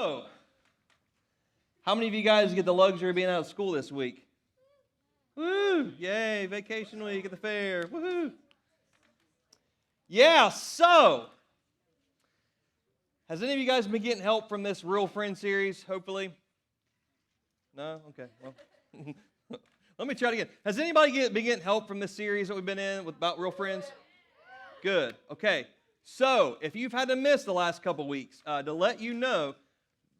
So, how many of you guys get the luxury of being out of school this week? Woo! Yay, vacation week at the fair. Woohoo! Yeah, so, has any of you guys been getting help from this Real Friends series, hopefully? No? Okay, well, let me try it again. Has anybody been getting help from this series that we've been in about Real Friends? Good, okay. So, if you've had to miss the last couple weeks, to let you know,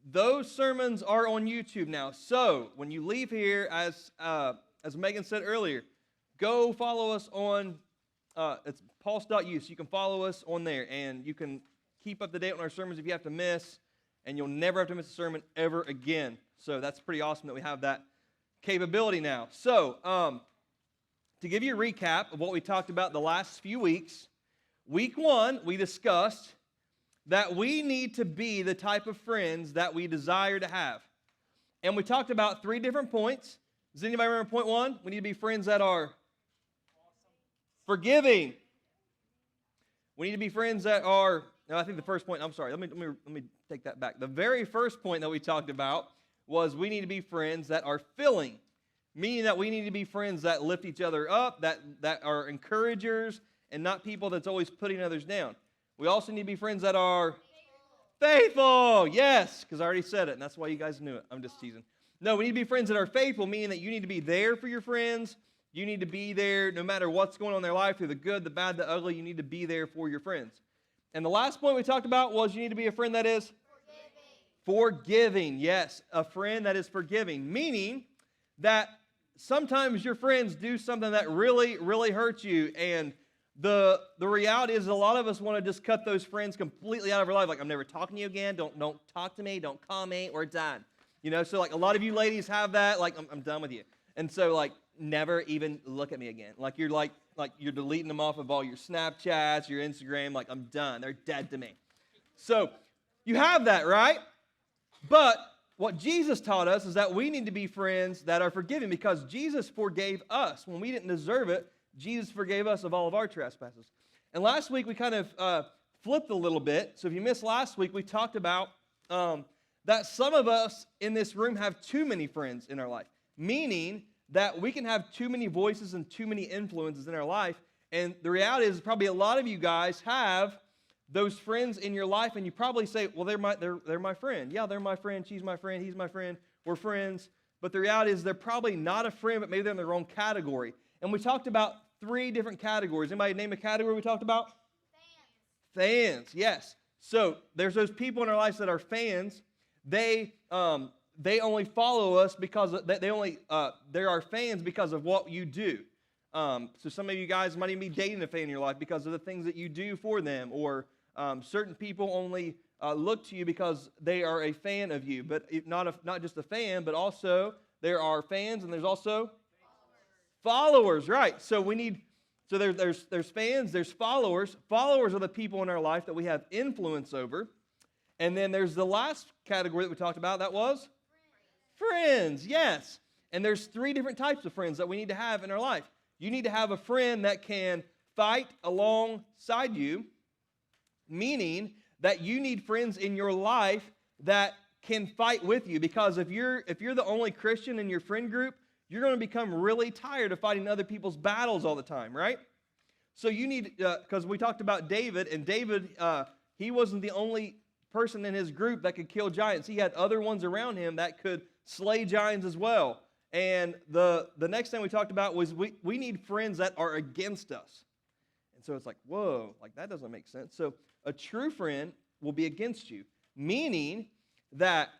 those sermons are on YouTube now. So, when you leave here, as Megan said earlier, go follow us on, it's pulse.youth. You can follow us on there, and you can keep up to date on our sermons if you have to miss, and you'll never have to miss a sermon ever again. So, that's pretty awesome that we have that capability now. So, to give you a recap of what we talked about the last few weeks, week 1, we discussed that we need to be the type of friends that we desire to have. And we talked about 3 different points. Does anybody remember point 1? We need to be friends that are forgiving. We need to be friends that are, no, I think the first point, I'm sorry, let me take that back. The very first point that we talked about was we need to be friends that are filling, meaning that we need to be friends that lift each other up, that are encouragers, and not people that's always putting others down. We also need to be friends that are faithful. Yes, because I already said it, and that's why you guys knew it. I'm just teasing. No, we need to be friends that are faithful, meaning that you need to be there for your friends. You need to be there no matter what's going on in their life, through the good, the bad, the ugly. You need to be there for your friends. And the last point we talked about was you need to be a friend that is forgiving. Yes, a friend that is forgiving, meaning that sometimes your friends do something that really, really hurts you, and the reality is a lot of us want to just cut those friends completely out of our life. Like, I'm never talking to you again. Don't talk to me. Don't call me. We're done. You know, so like a lot of you ladies have that. Like, I'm done with you. And so like, never even look at me again. Like you're deleting them off of all your Snapchats, your Instagram. Like, I'm done. They're dead to me. So you have that, right? But what Jesus taught us is that we need to be friends that are forgiving, because Jesus forgave us when we didn't deserve it. Jesus forgave us of all of our trespasses. And last week we kind of flipped a little bit. So if you missed last week, we talked about that some of us in this room have too many friends in our life, meaning that we can have too many voices and too many influences in our life. And the reality is probably a lot of you guys have those friends in your life, and you probably say, well, they're my friend. Yeah, they're my friend. She's my friend. He's my friend. We're friends. But the reality is they're probably not a friend, but maybe they're in their own category. And we talked about 3 different categories. Anybody name a category we talked about? Fans, yes. So there's those people in our lives that are fans. They only follow us because they are fans because of what you do. So some of you guys might even be dating a fan in your life because of the things that you do for them, or certain people only look to you because they are a fan of you. But not just a fan, but also there are fans and there's also followers, right? So there's fans, there's followers. Followers are the people in our life that we have influence over. And then there's the last category that we talked about, that was friends, yes. And there's 3 different types of friends that we need to have in our life. You need to have a friend that can fight alongside you, meaning that you need friends in your life that can fight with you. Because if you're the only Christian in your friend group, you're going to become really tired of fighting other people's battles all the time, right? So you need, because we talked about David, and David, he wasn't the only person in his group that could kill giants. He had other ones around him that could slay giants as well. And the next thing we talked about was we need friends that are against us. And so it's like, whoa, like that doesn't make sense. So a true friend will be against you, meaning that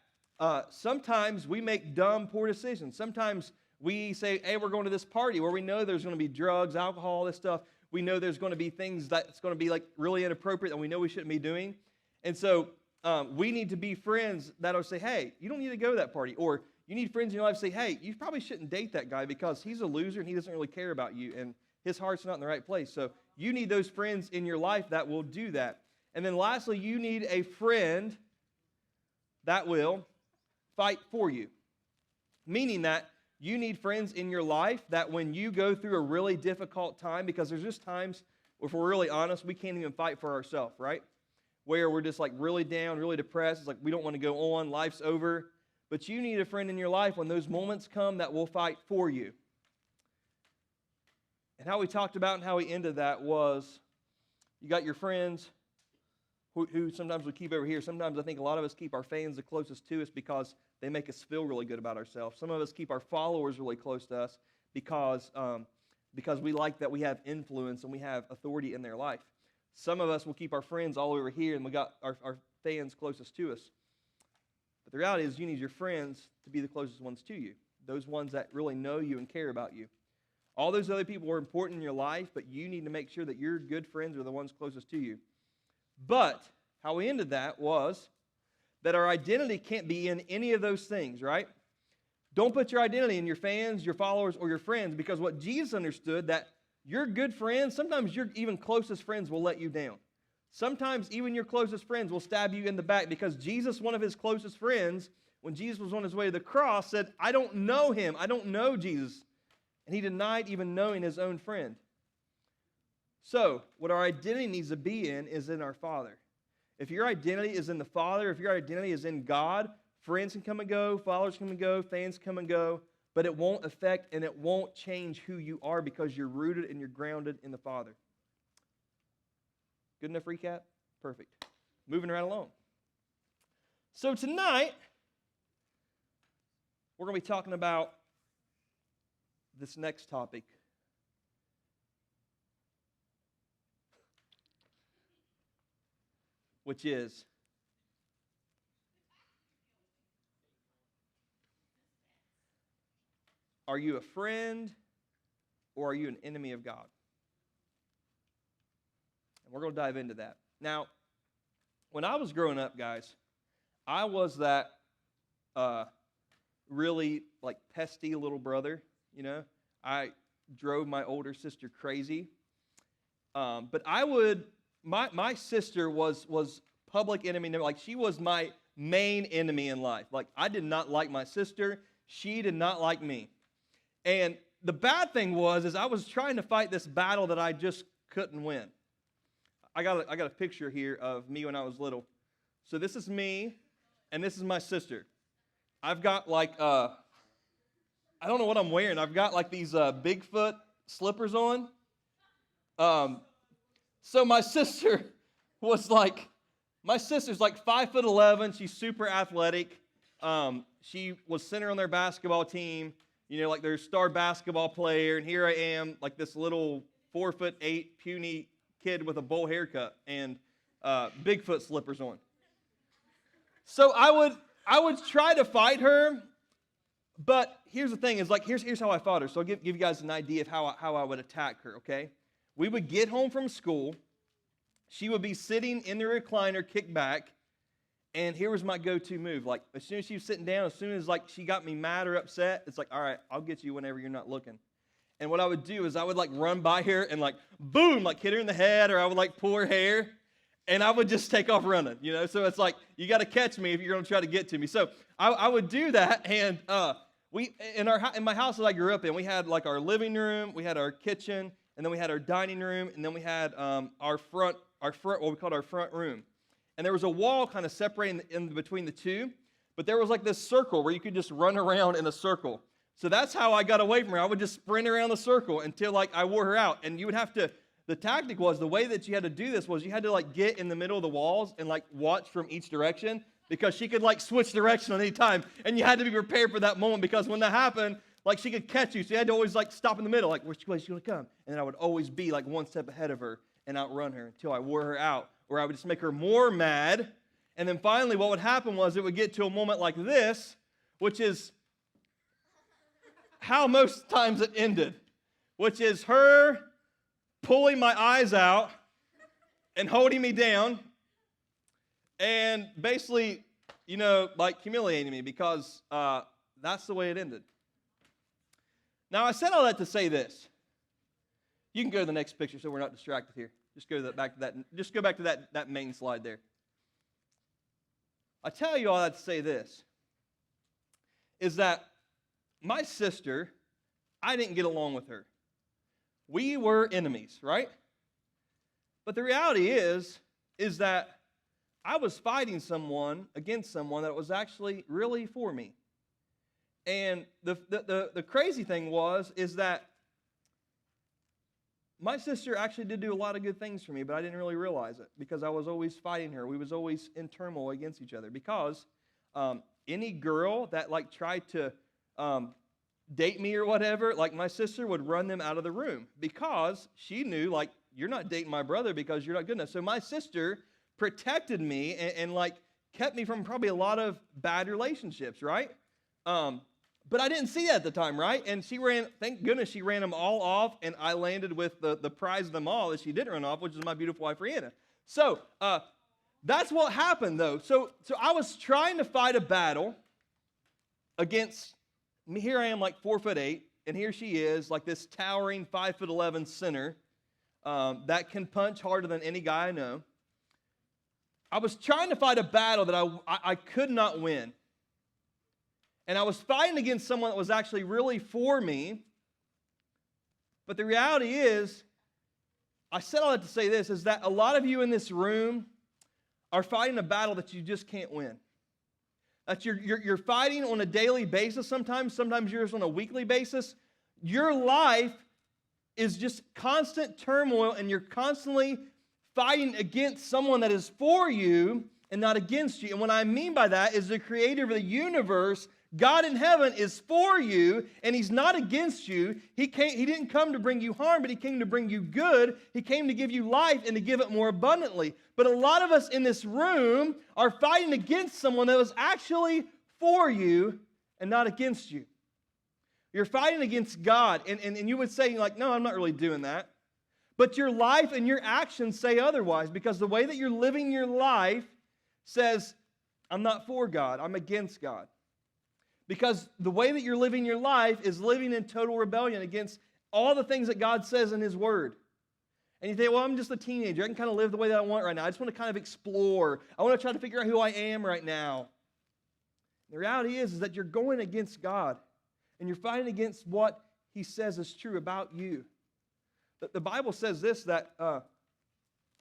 sometimes we make dumb, poor decisions. Sometimes we say, hey, we're going to this party where we know there's going to be drugs, alcohol, this stuff. We know there's going to be things that's going to be like really inappropriate that we know we shouldn't be doing. And so we need to be friends that will say, hey, you don't need to go to that party. Or you need friends in your life to say, hey, you probably shouldn't date that guy because he's a loser and he doesn't really care about you and his heart's not in the right place. So you need those friends in your life that will do that. And then lastly, you need a friend that will fight for you. Meaning that you need friends in your life that when you go through a really difficult time, because there's just times, if we're really honest, we can't even fight for ourselves, right? where we're just like really down, really depressed. It's like we don't want to go on. Life's over. But you need a friend in your life when those moments come that will fight for you. And how we talked about and how we ended that was you got your friends who sometimes we keep over here. Sometimes I think a lot of us keep our fans the closest to us because they make us feel really good about ourselves. Some of us keep our followers really close to us because we like that we have influence and we have authority in their life. Some of us will keep our friends all over here and we got our fans closest to us. But the reality is you need your friends to be the closest ones to you, those ones that really know you and care about you. All those other people are important in your life, but you need to make sure that your good friends are the ones closest to you. But how we ended that was that our identity can't be in any of those things, right? Don't put your identity in your fans, your followers, or your friends, because what Jesus understood, that your good friends, sometimes your even closest friends will let you down. Sometimes even your closest friends will stab you in the back, because Jesus, one of his closest friends, when Jesus was on his way to the cross, said, I don't know him. I don't know Jesus. And he denied even knowing his own friend. So, what our identity needs to be in is in our Father. If your identity is in the Father, if your identity is in God, friends can come and go, followers come and go, fans come and go, but it won't affect and it won't change who you are because you're rooted and you're grounded in the Father. Good enough recap? Perfect. Moving right along. So tonight, we're going to be talking about this next topic. Which is are you a friend or are you an enemy of God? And we're going to dive into that. Now, when I was growing up, guys, I was that really like pesty little brother, you know. I drove my older sister crazy. But I would, my sister was public enemy. Like, she was my main enemy in life. Like, I did not like my sister. She did not like me. And the bad thing was I was trying to fight this battle that I just couldn't win. I got a picture here of me when I was little. So this is me, and this is my sister. I've got like, I don't know what I'm wearing. I've got like these Bigfoot slippers on. So my sister was like, my sister's like 5'11". She's super athletic. She was center on their basketball team, you know, like their star basketball player. And here I am, like this little 4'8" puny kid with a bowl haircut and Bigfoot slippers on. So I would try to fight her, but here's the thing: is like here's how I fought her. So I'll give you guys an idea of how I would attack her. Okay, we would get home from school. She would be sitting in the recliner, kicked back, and here was my go-to move. Like, as soon as she was sitting down, as soon as like she got me mad or upset, it's like, all right, I'll get you whenever you're not looking. And what I would do is I would like run by her and like boom, like hit her in the head, or I would like pull her hair, and I would just take off running. You know, so it's like you got to catch me if you're going to try to get to me. So I would do that, and we in my house that I grew up in, we had like our living room, we had our kitchen, and then we had our dining room, and then we had our front, what we called our front room. And there was a wall kind of separating in between the two, but there was like this circle where you could just run around in a circle. So that's how I got away from her. I would just sprint around the circle until like I wore her out. And you would have to, the tactic was, the way that you had to do this was you had to like get in the middle of the walls and like watch from each direction, because she could like switch direction at any time. And you had to be prepared for that moment, because when that happened, like she could catch you. So you had to always like stop in the middle, like which way is she going to come? And then I would always be like one step ahead of her and outrun her until I wore her out, or I would just make her more mad. And then finally what would happen was it would get to a moment like this, which is how most times it ended, which is her pulling my eyes out and holding me down and basically, you know, like humiliating me, because that's the way it ended. Now, I said all that to say this. You can go to the next picture so we're not distracted here. Just go back to that main slide there. I tell you all that to say this, is that my sister, I didn't get along with her. We were enemies, right? But the reality is that I was fighting someone against someone that was actually really for me. And the crazy thing is that my sister actually did do a lot of good things for me, but I didn't really realize it because I was always fighting her. We was always in turmoil against each other because any girl that like tried to date me or whatever, like my sister would run them out of the room because she knew like you're not dating my brother because you're not good enough. So my sister protected me and like kept me from probably a lot of bad relationships, right? But I didn't see that at the time, right? And she ran, thank goodness she ran them all off, and I landed with the prize of them all that she didn't run off, which is my beautiful wife, Rihanna. So that's what happened, though. So I was trying to fight a battle against me. Here I am, like 4'8", and here she is, like this towering 5'11" center that can punch harder than any guy I know. I was trying to fight a battle that I could not win. And I was fighting against someone that was actually really for me. But the reality is, I said all that to say this, is that a lot of you in this room are fighting a battle that you just can't win. That you're fighting on a daily basis sometimes you're just on a weekly basis. Your life is just constant turmoil, and you're constantly fighting against someone that is for you and not against you. And what I mean by that is the creator of the universe, God in heaven, is for you, and he's not against you. He didn't come to bring you harm, but he came to bring you good. He came to give you life and to give it more abundantly. But a lot of us in this room are fighting against someone that was actually for you and not against you. You're fighting against God, and you would say, like, no, I'm not really doing that. But your life and your actions say otherwise, because the way that you're living your life says, I'm not for God, I'm against God. Because the way that you're living your life is living in total rebellion against all the things that God says in his word. And you think, well, I'm just a teenager. I can kind of live the way that I want right now. I just want to kind of explore. I want to try to figure out who I am right now. The reality is that you're going against God. And you're fighting against what he says is true about you. The Bible says this, that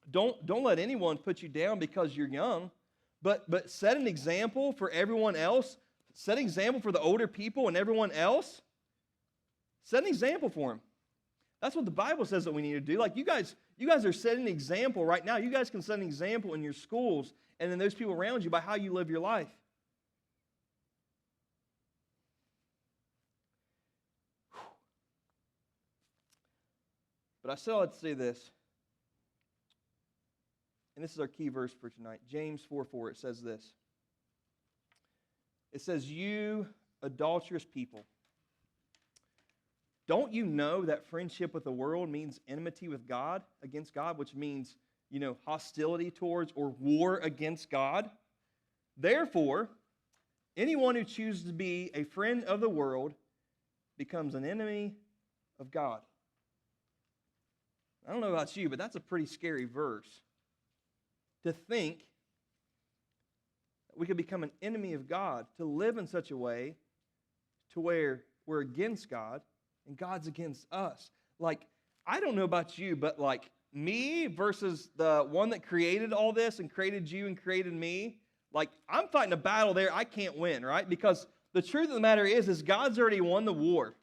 don't let anyone put you down because you're young, but set an example for everyone else. Set an example for the older people and everyone else. Set an example for them. That's what the Bible says that we need to do. Like you guys are setting an example right now. You guys can set an example in your schools and in those people around you by how you live your life. But I still have to say this, and this is our key verse for tonight. James 4:4, it says this. It says, you adulterous people, don't you know that friendship with the world means enmity with God, against God, which means, hostility towards or war against God? Therefore, anyone who chooses to be a friend of the world becomes an enemy of God. I don't know about you, but that's a pretty scary verse. To think we could become an enemy of God, to live in such a way to where we're against God and God's against us. Like, I don't know about you, but like me versus the one that created all this and created you and created me, like I'm fighting a battle there I can't win, right? Because the truth of the matter is God's already won the war.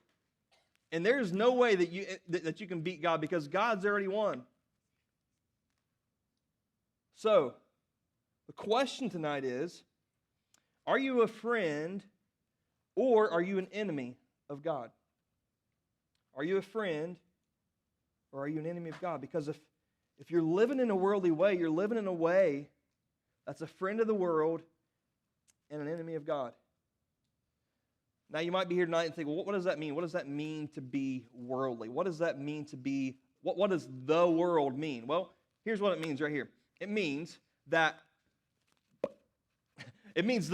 And there's no way that you can beat God because God's already won. So, the question tonight is, are you a friend or are you an enemy of God? Are you a friend or are you an enemy of God? Because if you're living in a worldly way, you're living in a way that's a friend of the world and an enemy of God. Now, you might be here tonight and think, well, what does that mean? What does that mean to be worldly? What does that mean to be, what does the world mean? Well, here's what it means right here. It means that, here's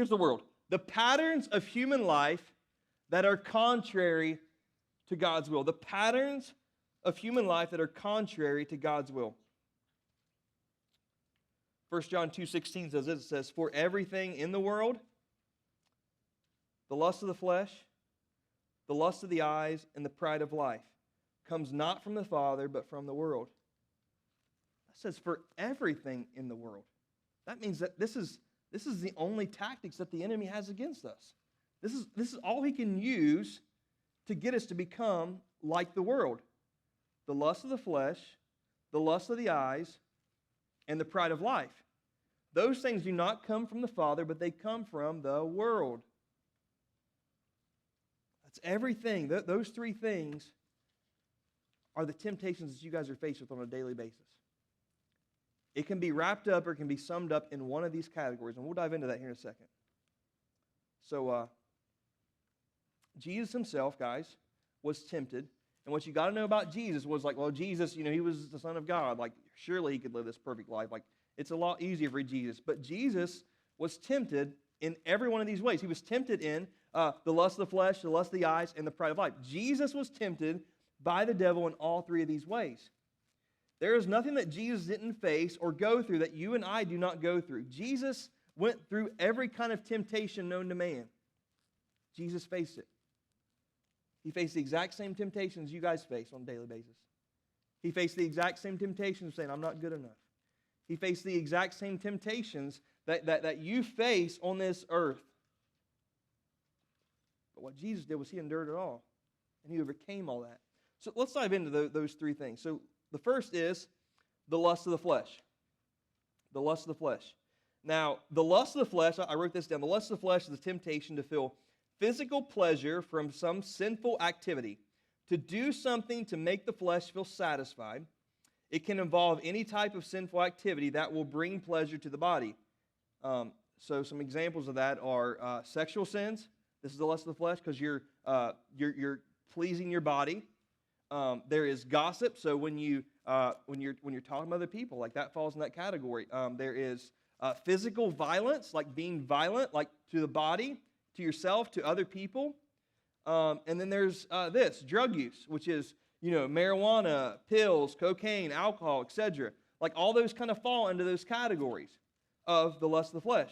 the world. The patterns of human life that are contrary to God's will. The patterns of human life that are contrary to God's will. 1 John 2:16 says this, it says, for everything in the world, the lust of the flesh, the lust of the eyes, and the pride of life comes not from the Father, but from the world. It says for everything in the world. that means that this is the only tactics that the enemy has against us. This is all he can use to get us to become like the world. The lust of the flesh, the lust of the eyes, and the pride of life. Those things do not come from the Father, but they come from the world. That's everything. Those three things are the temptations that you guys are faced with on a daily basis. It can be wrapped up or it can be summed up in one of these categories, and we'll dive into that here in a second. So, Jesus himself, guys, was tempted. And what you got to know about Jesus was like, well, Jesus, he was the Son of God. Like, surely he could live this perfect life. Like, it's a lot easier for Jesus. But Jesus was tempted in every one of these ways. He was tempted in the lust of the flesh, the lust of the eyes, and the pride of life. Jesus was tempted by the devil in all three of these ways. There is nothing that Jesus didn't face or go through that you and I do not go through. Jesus went through every kind of temptation known to man. Jesus faced it. He faced the exact same temptations you guys face on a daily basis. He faced the exact same temptations saying, I'm not good enough. He faced the exact same temptations that you face on this earth. But what Jesus did was he endured it all. And he overcame all that. So let's dive into those three things. So the first is the lust of the flesh. The lust of the flesh. Now, the lust of the flesh, I wrote this down. The lust of the flesh is the temptation to feel physical pleasure from some sinful activity, to do something to make the flesh feel satisfied. It can involve any type of sinful activity that will bring pleasure to the body. So some examples of that are sexual sins. This is the lust of the flesh because you're pleasing your body. There is gossip. So when you're talking to other people, like that falls in that category. There is physical violence, like being violent, like to the body, to yourself, to other people. And then there's drug use, which is, marijuana, pills, cocaine, alcohol, etc. Like all those kind of fall into those categories of the lust of the flesh.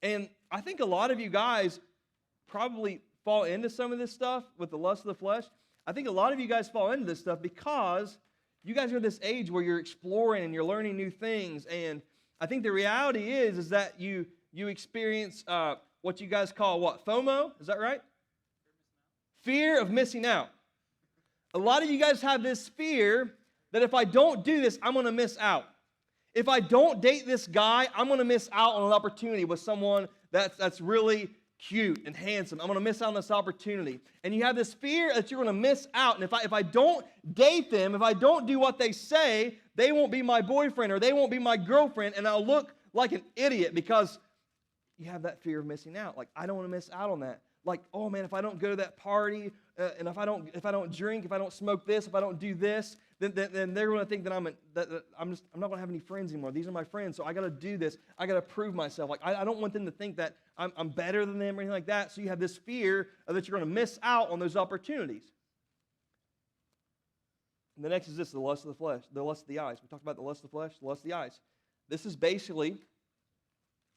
And I think a lot of you guys probably fall into some of this stuff with the lust of the flesh. I think a lot of you guys fall into this stuff because you guys are at this age where you're exploring and you're learning new things. And I think the reality is that you experience what you guys call what? FOMO? Is that right? Fear of missing out. A lot of you guys have this fear that if I don't do this, I'm going to miss out. If I don't date this guy, I'm going to miss out on an opportunity with someone that's really cute and handsome. I'm going to miss out on this opportunity. And you have this fear that you're going to miss out. And if I don't date them, if I don't do what they say, they won't be my boyfriend or they won't be my girlfriend, and I'll look like an idiot because you have that fear of missing out. Like, I don't want to miss out on that. Like, oh man, if I don't go to that party, and if I don't drink, if I don't smoke this, if I don't do this, then they're going to think that I'm not going to have any friends anymore. These are my friends, so I got to do this. I got to prove myself. Like, I don't want them to think that I'm better than them or anything like that. So you have this fear that you're going to miss out on those opportunities. And the next is this: the lust of the flesh, the lust of the eyes. We talked about the lust of the flesh, the lust of the eyes. This is basically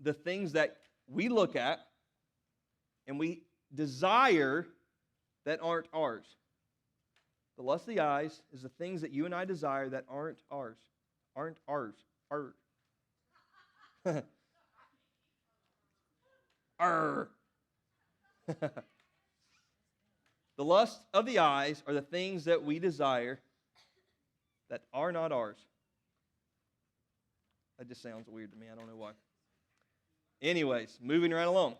the things that we look at and we desire that aren't ours. The lust of the eyes is the things that you and I desire that aren't ours. Aren't ours. Arr. The lust of the eyes are the things that we desire that are not ours. That just sounds weird to me. I don't know why. Anyways, moving right along.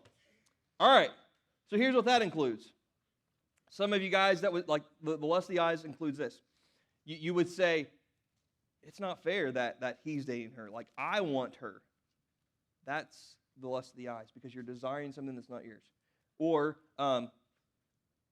All right. So here's what that includes. Some of you guys, that would like the lust of the eyes includes this. You would say, it's not fair that he's dating her. Like, I want her. That's the lust of the eyes because you're desiring something that's not yours. Or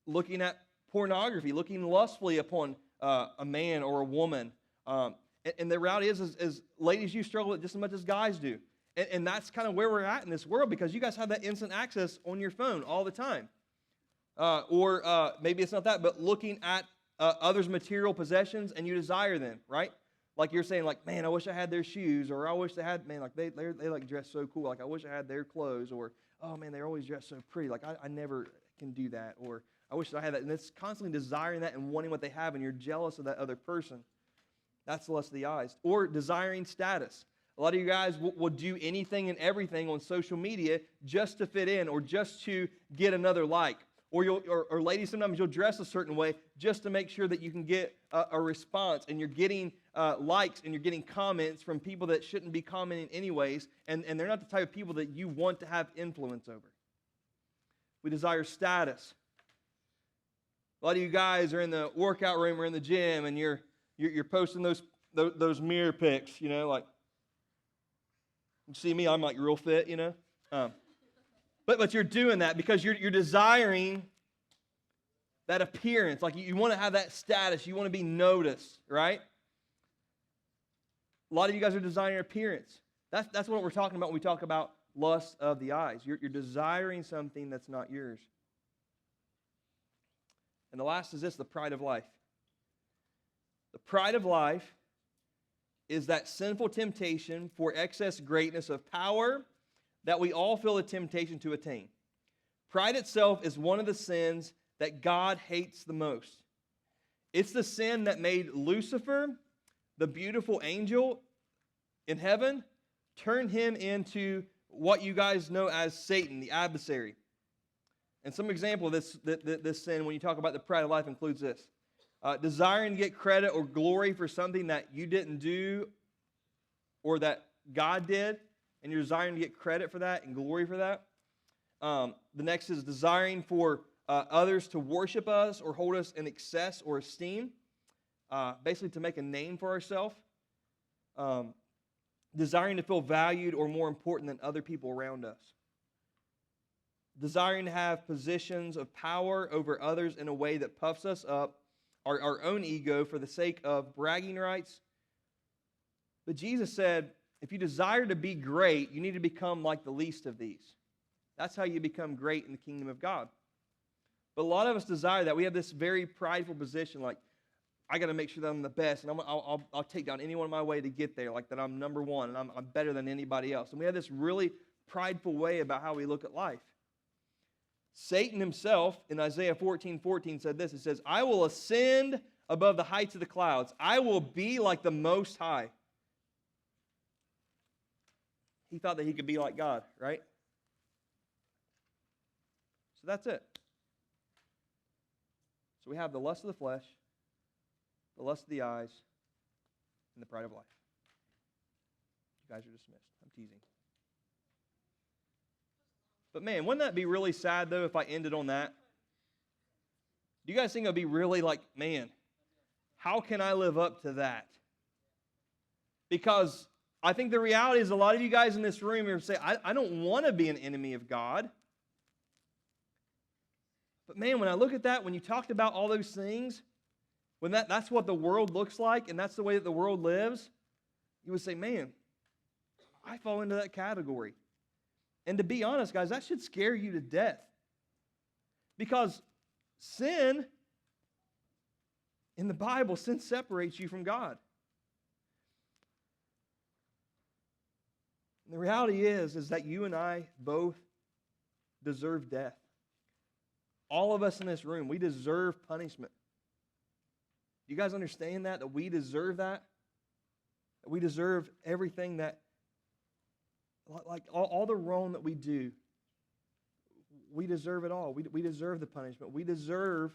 looking at pornography, looking lustfully upon a man or a woman. And the reality is ladies, you struggle with just as much as guys do. And that's kind of where we're at in this world because you guys have that instant access on your phone all the time. Or maybe it's not that, but looking at others' material possessions and you desire them, right? Like you're saying, like, man, I wish I had their shoes, or I wish they had, man, like they like dress so cool. Like I wish I had their clothes, or oh man, they're always dressed so pretty. Like I never can do that, or I wish I had that. And it's constantly desiring that and wanting what they have, and you're jealous of that other person. That's the lust of the eyes. Or desiring status. A lot of you guys will do anything and everything on social media just to fit in or just to get another like. Or ladies, sometimes you'll dress a certain way just to make sure that you can get a response, and you're getting likes and you're getting comments from people that shouldn't be commenting anyways, and they're not the type of people that you want to have influence over. We desire status. A lot of you guys are in the workout room or in the gym, and you're posting those mirror pics, like, you see me, I'm like real fit, But you're doing that because you're desiring that appearance. Like you want to have that status. You want to be noticed, right? A lot of you guys are desiring appearance. That's what we're talking about when we talk about lust of the eyes. You're desiring something that's not yours. And the last is this, the pride of life. The pride of life is that sinful temptation for excess greatness of power that we all feel a temptation to attain. Pride itself is one of the sins that God hates the most. It's the sin that made Lucifer, the beautiful angel in heaven, turn him into what you guys know as Satan, the adversary. And some example of this sin, when you talk about the pride of life, includes this. Desiring to get credit or glory for something that you didn't do or that God did, and you're desiring to get credit for that and glory for that. The next is desiring for others to worship us or hold us in excess or esteem, basically to make a name for ourselves. Desiring to feel valued or more important than other people around us. Desiring to have positions of power over others in a way that puffs us up, our own ego for the sake of bragging rights. But Jesus said, if you desire to be great, you need to become like the least of these. That's how you become great in the kingdom of God. But a lot of us desire that. We have this very prideful position, like, I got to make sure that I'm the best, and I'll take down anyone in my way to get there, like that I'm number one, and I'm better than anybody else. And we have this really prideful way about how we look at life. Satan himself, in Isaiah 14:14, said this. It says, I will ascend above the heights of the clouds. I will be like the Most High. He thought that he could be like God, right? So that's it. So we have the lust of the flesh, the lust of the eyes, and the pride of life. You guys are dismissed. I'm teasing. But man, wouldn't that be really sad, though, if I ended on that? Do you guys think it would be really like, man, how can I live up to that? Because I think the reality is a lot of you guys in this room are saying, I don't want to be an enemy of God. But man, when I look at that, when you talked about all those things, when that's what the world looks like and that's the way that the world lives, you would say, man, I fall into that category. And to be honest, guys, that should scare you to death. Because sin, in the Bible, sin separates you from God. And the reality is that you and I both deserve death. All of us in this room, we deserve punishment. Do you guys understand that? That we deserve that? That we deserve everything that, like all the wrong that we do, we deserve it all. We deserve the punishment. We deserve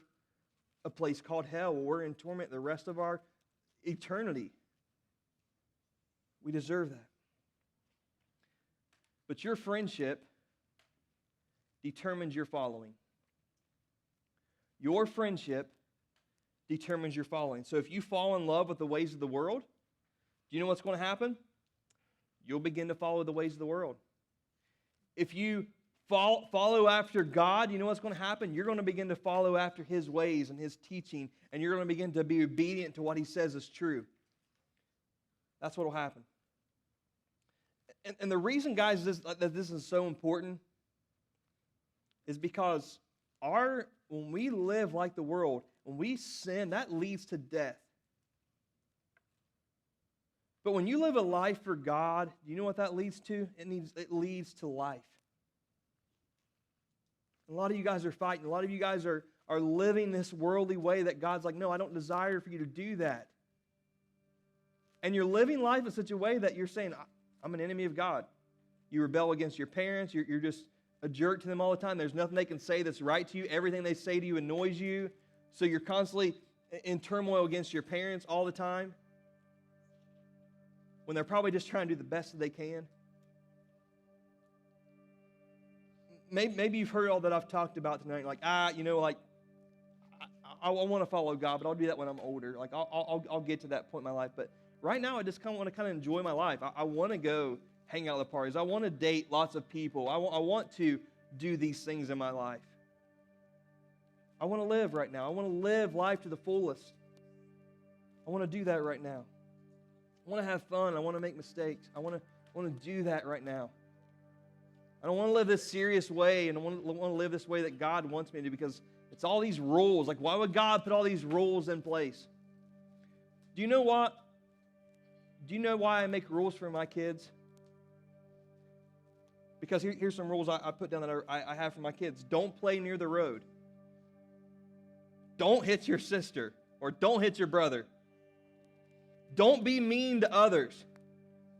a place called hell where we're in torment the rest of our eternity. We deserve that. But your friendship determines your following. Your friendship determines your following. So if you fall in love with the ways of the world, do you know what's going to happen? You'll begin to follow the ways of the world. If you follow after God, you know what's going to happen? You're going to begin to follow after His ways and His teaching, and you're going to begin to be obedient to what He says is true. That's what will happen. And the reason, guys, that this is so important is because when we live like the world, when we sin, that leads to death. But when you live a life for God, you know what that leads to? It leads to life. A lot of you guys are fighting. A lot of you guys are living this worldly way that God's like, no, I don't desire for you to do that. And you're living life in such a way that you're saying, I'm an enemy of God. You rebel against your parents. You're just a jerk to them all the time. There's nothing they can say that's right to you. Everything they say to you annoys you. So you're constantly in turmoil against your parents all the time when they're probably just trying to do the best that they can. Maybe you've heard all that I've talked about tonight. Like, I want to follow God, but I'll do that when I'm older. Like, I'll get to that point in my life. But right now, I just want to enjoy my life. I want to go hang out at the parties. I want to date lots of people. I want to do these things in my life. I want to live right now. I want to live life to the fullest. I want to do that right now. I want to have fun. I want to make mistakes. I want to do that right now. I don't want to live this serious way, and I want to live this way that God wants me to, because it's all these rules. Like, why would God put all these rules in place? Do you know what? Do you know why I make rules for my kids? Because here's some rules I put down that I have for my kids. Don't play near the road. Don't hit your sister, or don't hit your brother. Don't be mean to others.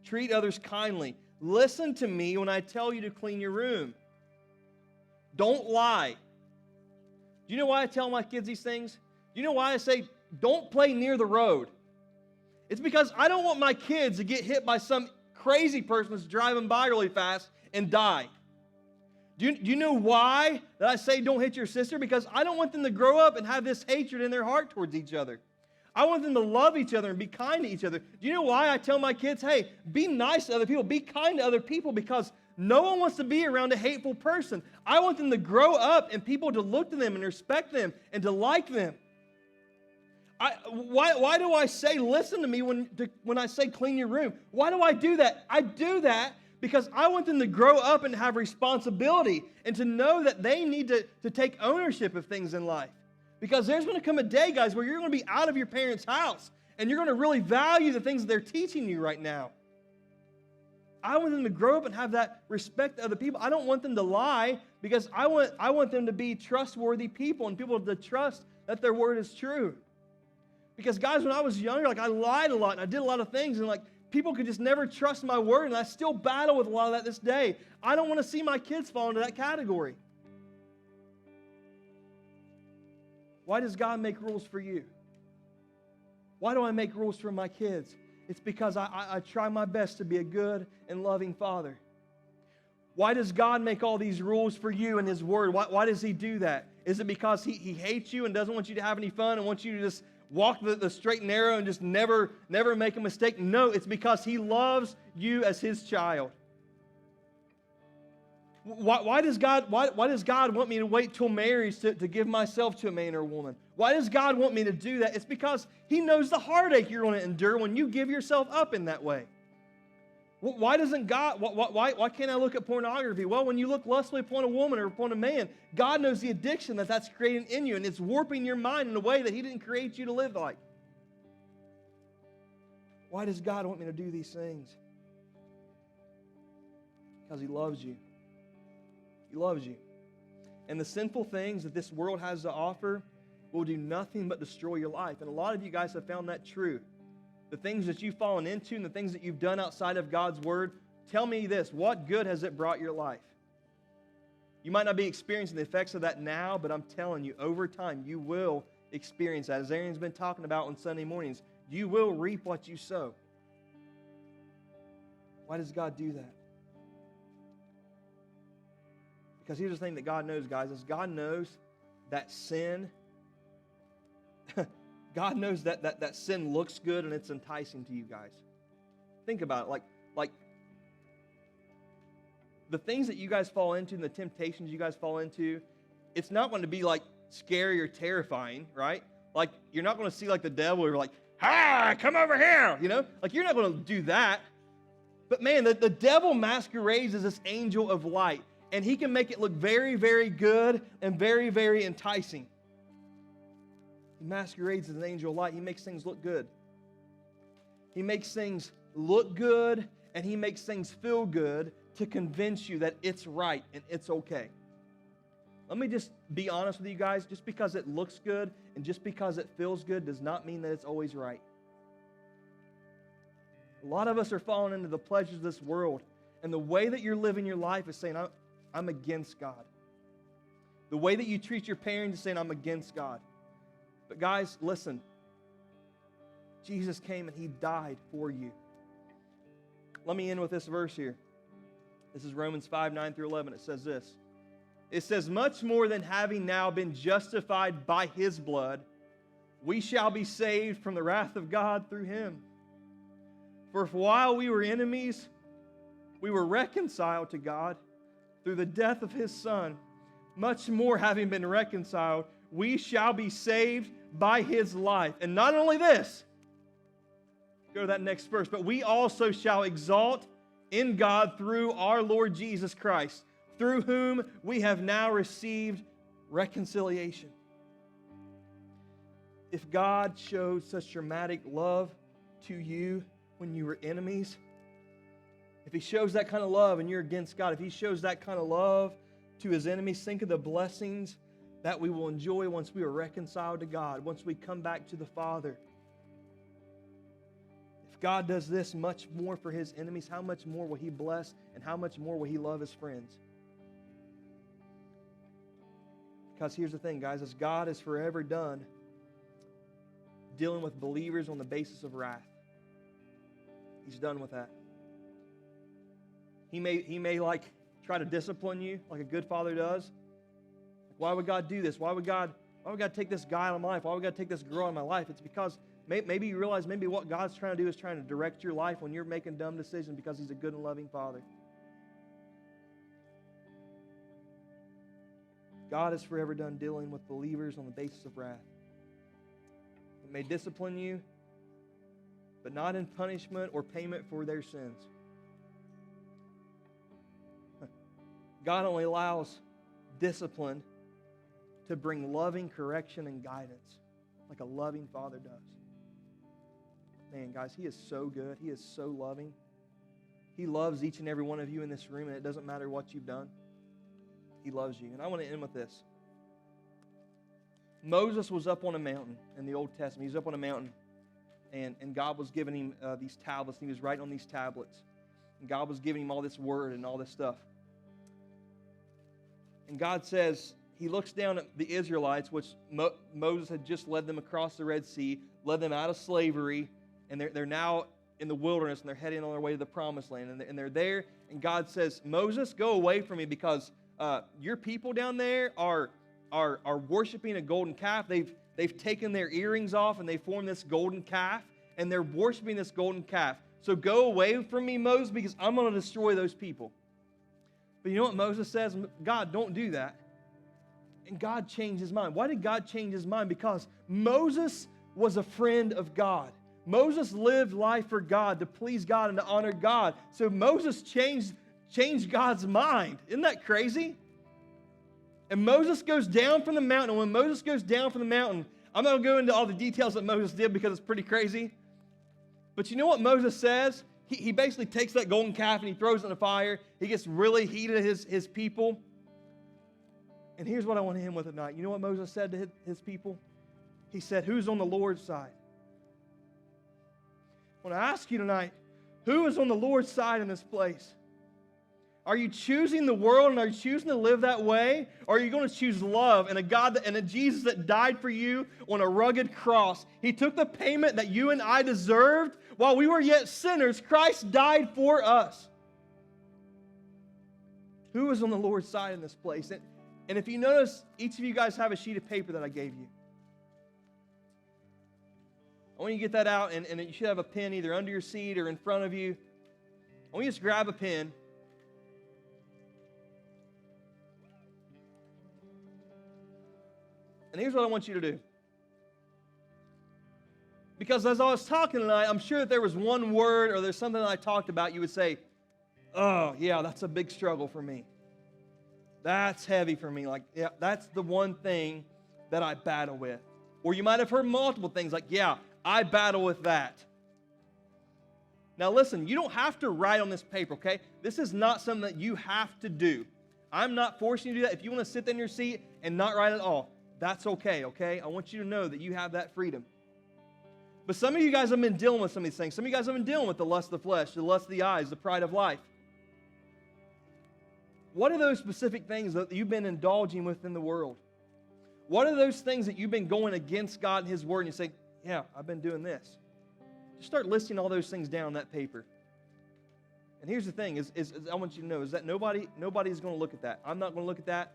Treat others kindly. Listen to me when I tell you to clean your room. Don't lie. Do you know why I tell my kids these things? Do you know why I say, don't play near the road? It's because I don't want my kids to get hit by some crazy person that's driving by really fast and die. Do you know why that I say don't hit your sister? Because I don't want them to grow up and have this hatred in their heart towards each other. I want them to love each other and be kind to each other. Do you know why I tell my kids, hey, be nice to other people, be kind to other people? Because no one wants to be around a hateful person. I want them to grow up and people to look to them and respect them and to like them. Why do I say listen to me when I say clean your room? Why do I do that? I do that because I want them to grow up and have responsibility and to know that they need to take ownership of things in life. Because there's going to come a day, guys, where you're going to be out of your parents' house and you're going to really value the things that they're teaching you right now. I want them to grow up and have that respect to other people. I don't want them to lie because I want them to be trustworthy people and people to trust that their word is true. Because, guys, when I was younger, I lied a lot and I did a lot of things and people could just never trust my word, and I still battle with a lot of that this day. I don't want to see my kids fall into that category. Why does God make rules for you? Why do I make rules for my kids? It's because I try my best to be a good and loving father. Why does God make all these rules for you in His Word? Why does He do that? Is it because He hates you and doesn't want you to have any fun and wants you to just walk the straight and narrow and just never make a mistake? No, it's because He loves you as His child. Why does God want me to wait till marriage to give myself to a man or a woman? Why does God want me to do that? It's because He knows the heartache you're going to endure when you give yourself up in that way. Why doesn't God, why can't I look at pornography? Well, when you look lustfully upon a woman or upon a man, God knows the addiction that's creating in you, and it's warping your mind in a way that He didn't create you to live like. Why does God want me to do these things? Because He loves you. He loves you. And the sinful things that this world has to offer will do nothing but destroy your life. And a lot of you guys have found that true. The things that you've fallen into and the things that you've done outside of God's Word, tell me this, what good has it brought your life? You might not be experiencing the effects of that now, but I'm telling you, over time, you will experience that. As Aaron's been talking about on Sunday mornings, you will reap what you sow. Why does God do that? Because here's the thing that God knows, guys, is God knows that sin, God knows that sin looks good and it's enticing to you guys. Think about it. Like the things that you guys fall into and the temptations you guys fall into, it's not going to be scary or terrifying, right? You're not going to see the devil. You're come over here, you're not going to do that. But man, the devil masquerades as this angel of light. And he can make it look very, very good and very, very enticing. He masquerades as an angel of light. He makes things look good. He makes things look good and he makes things feel good to convince you that it's right and it's okay. Let me just be honest with you guys. Just because it looks good and just because it feels good does not mean that it's always right. A lot of us are falling into the pleasures of this world. And the way that you're living your life is saying, I'm against God. The way that you treat your parents is saying, I'm against God. But guys, listen. Jesus came and He died for you. Let me end with this verse here. This is Romans 5:9-11. It says this. It says, much more than having now been justified by His blood, we shall be saved from the wrath of God through Him. For if while we were enemies, we were reconciled to God through the death of His Son, much more having been reconciled, we shall be saved by His life. And not only this, go to that next verse, but we also shall exalt in God through our Lord Jesus Christ, through whom we have now received reconciliation. If God showed such dramatic love to you when you were enemies, if He shows that kind of love and you're against God, if He shows that kind of love to His enemies, think of the blessings that we will enjoy once we are reconciled to God, once we come back to the Father. If God does this much more for His enemies, how much more will He bless and how much more will He love His friends? Because here's the thing, guys, as God is forever done dealing with believers on the basis of wrath. He's done with that. He may like try to discipline you like a good father does. Why would God do this? Why would God take this guy out of my life? Why would God take this girl out of my life? It's because maybe you realize maybe what God's trying to do is trying to direct your life when you're making dumb decisions because He's a good and loving Father. God is forever done dealing with believers on the basis of wrath. It may discipline you, but not in punishment or payment for their sins. God only allows discipline to bring loving correction and guidance like a loving Father does. Man, guys, He is so good. He is so loving. He loves each and every one of you in this room, and it doesn't matter what you've done. He loves you. And I want to end with this. Moses was up on a mountain in the Old Testament. He was up on a mountain, and God was giving him these tablets. And he was writing on these tablets. And God was giving him all this word and all this stuff. And God says, He looks down at the Israelites, which Moses had just led them across the Red Sea, led them out of slavery, and they're now in the wilderness, and they're heading on their way to the Promised Land. And they're there, and God says, Moses, go away from me because your people down there are worshiping a golden calf. They've taken their earrings off, and they formed this golden calf, and they're worshiping this golden calf. So go away from me, Moses, because I'm going to destroy those people. But you know what Moses says? God, don't do that. And God changed his mind. Why did God change his mind? Because Moses was a friend of God. Moses lived life for God, to please God and to honor God. So Moses changed God's mind. Isn't that crazy? And Moses goes down from the mountain. And when Moses goes down from the mountain, I'm not going to go into all the details that Moses did because it's pretty crazy. But you know what Moses says? He basically takes that golden calf and he throws it in the fire. He gets really heated at his people. And here's what I want to end with tonight. You know what Moses said to his people? He said, who's on the Lord's side? I want to ask you tonight, who is on the Lord's side in this place? Are you choosing the world and are you choosing to live that way? Or are you going to choose love and a Jesus that died for you on a rugged cross? He took the payment that you and I deserved. While we were yet sinners, Christ died for us. Who is on the Lord's side in this place? And if you notice, each of you guys have a sheet of paper that I gave you. I want you to get that out, and you should have a pen either under your seat or in front of you. I want you to just grab a pen. And here's what I want you to do. Because as I was talking tonight, I'm sure that there was one word or there's something that I talked about, you would say, oh, yeah, that's a big struggle for me. That's heavy for me. Like, yeah, that's the one thing that I battle with. Or you might have heard multiple things like, yeah, I battle with that. Now listen, you don't have to write on this paper, okay? This is not something that you have to do. I'm not forcing you to do that. If you want to sit in your seat and not write at all, that's okay, okay? I want you to know that you have that freedom. But some of you guys have been dealing with some of these things. Some of you guys have been dealing with the lust of the flesh, the lust of the eyes, the pride of life. What are those specific things that you've been indulging with in the world? What are those things that you've been going against God and His Word, and you say, yeah, I've been doing this? Just start listing all those things down on that paper. And here's the thing, is I want you to know, is that nobody's going to look at that. I'm not going to look at that.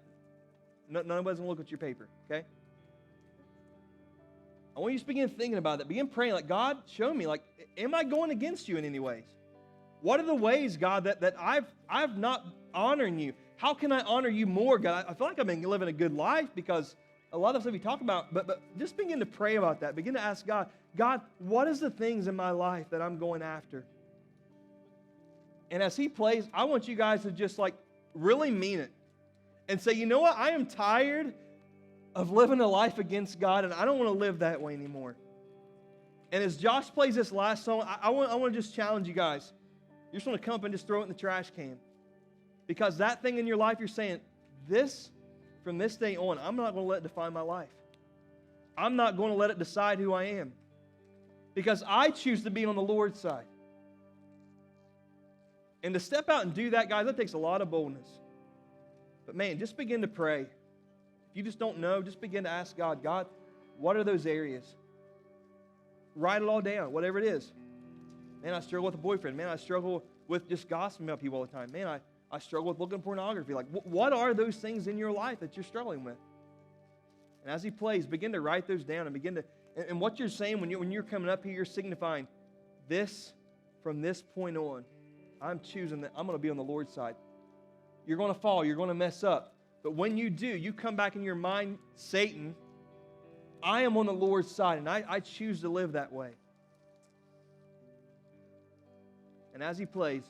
Nobody's going to look at your paper, okay? I want you to begin thinking about that. Begin praying, like, God, show me, like, am I going against you in any ways? What are the ways, God, that I've not honoring you? How can I honor you more, God? I feel like I've been living a good life because a lot of stuff we talk about, but just begin to pray about that. Begin to ask God, God, what is the things in my life that I'm going after? And as He plays, I want you guys to just like really mean it and say, you know what? I am tired of living a life against God, and I don't want to live that way anymore. And as Josh plays this last song, I want to just challenge you guys. You just want to come up and just throw it in the trash can. Because that thing in your life, you're saying, from this day on, I'm not going to let it define my life. I'm not going to let it decide who I am. Because I choose to be on the Lord's side. And to step out and do that, guys, that takes a lot of boldness. But man, just begin to pray. If you just don't know, just begin to ask God, God, what are those areas? Write it all down, whatever it is. Man, I struggle with a boyfriend. Man, I struggle with just gossiping about people all the time. Man, I struggle with looking at pornography. Like, what are those things in your life that you're struggling with? And as He plays, begin to write those down and begin to, and what you're saying when you're coming up here, you're signifying this, from this point on, I'm choosing that I'm going to be on the Lord's side. You're going to fall. You're going to mess up. But when you do, you come back in your mind, Satan, I am on the Lord's side, and I choose to live that way. And as He plays,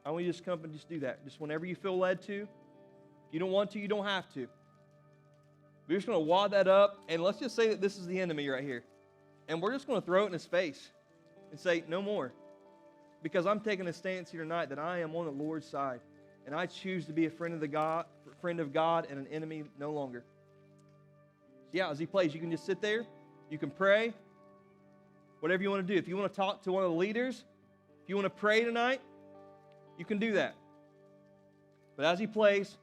I want you to just come up and just do that. Just whenever you feel led to. If you don't want to, you don't have to. We're just going to wad that up, and let's just say that this is the enemy right here. And we're just going to throw it in his face and say, no more. Because I'm taking a stance here tonight that I am on the Lord's side. And I choose to be a friend of God and an enemy no longer. So yeah, as He plays, you can just sit there. You can pray. Whatever you want to do. If you want to talk to one of the leaders, if you want to pray tonight, you can do that. But as He plays,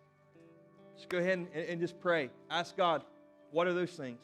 just go ahead and just pray. Ask God, what are those things?